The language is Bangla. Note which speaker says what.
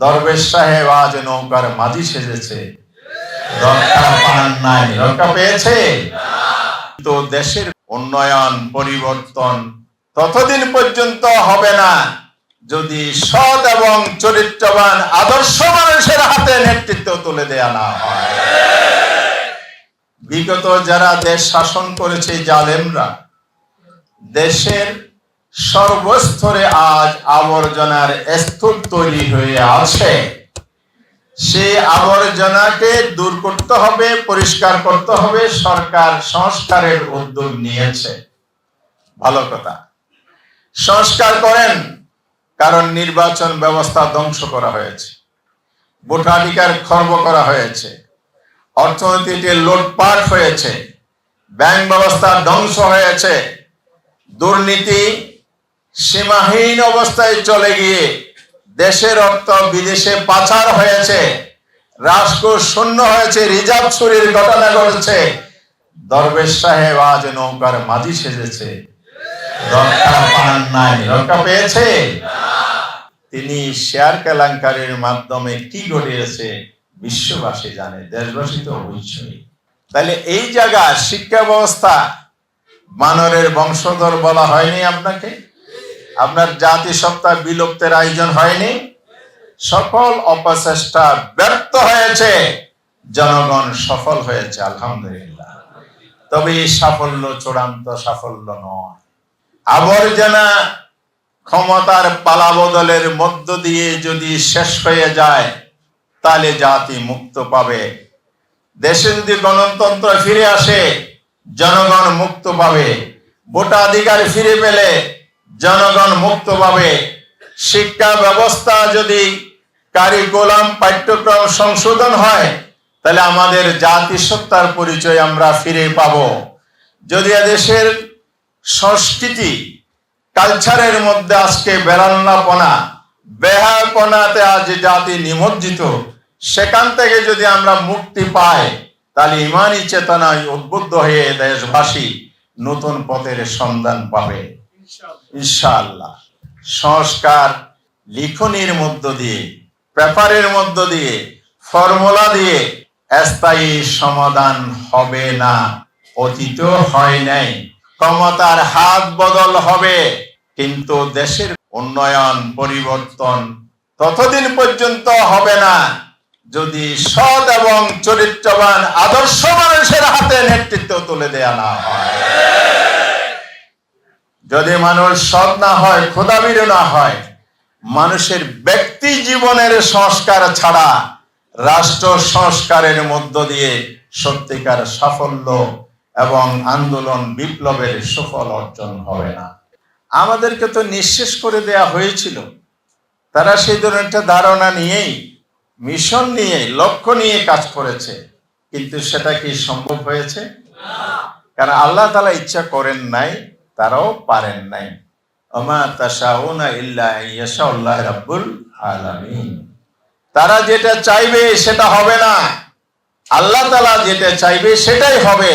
Speaker 1: দরবেশ সাহেব আজ নৌকার মাঝি সেজেছে, রক্ষা পান নাই। রক্ষা পেয়েছে? তো দেশের উন্নয়ন পরিবর্তন ততদিন পর্যন্ত হবে না যদি সৎ এবং চরিত্রবান আদর্শ মানুষের হাতে নেতৃত্ব তুলে দেয়া না হয়। বিগত যারা দেশ শাসন করেছে জালেমরা, দেশের সর্বস্তরে আজ আবর্জনার স্তূপ তৈরি হয়ে আছে। সেই আবর্জনাকে দূর করতে হবে, পরিষ্কার করতে হবে। সরকার সংস্কারের উদ্যোগ নিয়েছে, ভালো কথা। সংস্কার করেন, কারণ নির্বাচন ব্যবস্থা ধ্বংস করা হয়েছে, ভোটাধিকার খর্ব করা হয়েছে, অর্থনীতিতে লুটপাট হয়েছে, ব্যাংক ব্যবস্থা ধ্বংস হয়েছে, দুর্নীতি সীমাহীন অবস্থায় চলে গিয়ে দেশের অর্থ বিদেশে পাচার হয়েছে, রাষ্ট্রকোষ শূন্য হয়েছে, রিজার্ভ চুরির ঘটনা ঘটেছে। দরবেশ সাহেব আজ নৌকার মাঝি সেজেছে, রক্ষা পান নাই। রক্ষা পেয়েছে? তিনি শেয়ার কেলেঙ্কারির মাধ্যমে কি ঘটিয়েছে বিশ্ববাসী জানে, দেশবাসী তো অবশ্যই। তাহলে এই জায়গা শিক্ষা ব্যবস্থা বানরের বংশধর বলা হয়নি আপনাকে? আপনার জাতিসত্তা বিলুপ্তের আয়োজন হয়নি? সকল অপচেষ্টা ব্যর্থ হয়েছে, জনগণ সফল হয়েছে, আলহামদুলিল্লাহ। তবে এই সাফল্য চূড়ান্ত সাফল্য নয়। আবর্জনা ক্ষমতার পালাবদলের মধ্য দিয়ে যদি শেষ হয়ে যায়, তাহলে জাতি মুক্ত পাবে। দেশে যদি গণতন্ত্র ফিরে আসে, জনগণ মুক্ত পাবে। ভোটাধিকার ফিরে পেলে জনগণ মুক্ত পাবে। শিক্ষা ব্যবস্থা যদি কারিকুলাম পাঠ্যক্রম সংশোধন হয়, তাহলে আমাদের জাতিসত্তার পরিচয় আমরা ফিরে পাব। যদি দেশের সংস্কৃতি কালচারের মধ্যে আজকে বেরান্নাপনা, বেহায়াপনাতে আজ জাতি নিমজ্জিত, সেখান থেকে যদি আমরা মুক্তি পাই, তাহলে ইমানি চেতনায় উদ্বুদ্ধ হয়ে দেশবাসী নতুন পথের সন্ধান পাবে ইনশাআল্লাহ। সংস্কার লিখনির মধ্য দিয়ে, পেপারের মধ্য দিয়ে, ফর্মুলা দিয়ে স্থায়ী সমাধান হবে না, অতীত হয় নাই। ক্ষমতার হাত বদল হবে, কিন্তু দেশের উন্নয়ন পরিবর্তন ততদিন পর্যন্ত হবে না যদি সৎ এবং চরিত্রবান আদর্শ মানুষের হাতে নেতৃত্ব তুলে দেয়া না হয়। যদি মানুষ সৎ না হয়, খোদাভীরু না হয়, মানুষের ব্যক্তি জীবনের সংস্কার ছাড়া রাষ্ট্র সংস্কারের মধ্য দিয়ে সত্যিকার সাফল্য এবং আন্দোলন বিপ্লবের সফল অর্জন হবে না। আমাদেরকে তো নিঃশেষ করে দেয়া হয়েছিল। তারা সেই ধরনের একটা ধারণা নিয়েই, মিশন নিয়ে, লক্ষ্য নিয়ে কাজ করেছে, কিন্তু সেটা কি সম্ভব হয়েছে? কারণ আল্লাহ তাআলা ইচ্ছা করেন নাই, তারাও পারেন নাই। ওমা তাশাউনা ইল্লা ইয়াশাআল্লাহু রাব্বুল আলামিন। তারা যেটা চাইবে সেটা হবে না, আল্লাহ তাআলা যেটা চাইবে সেটাই হবে।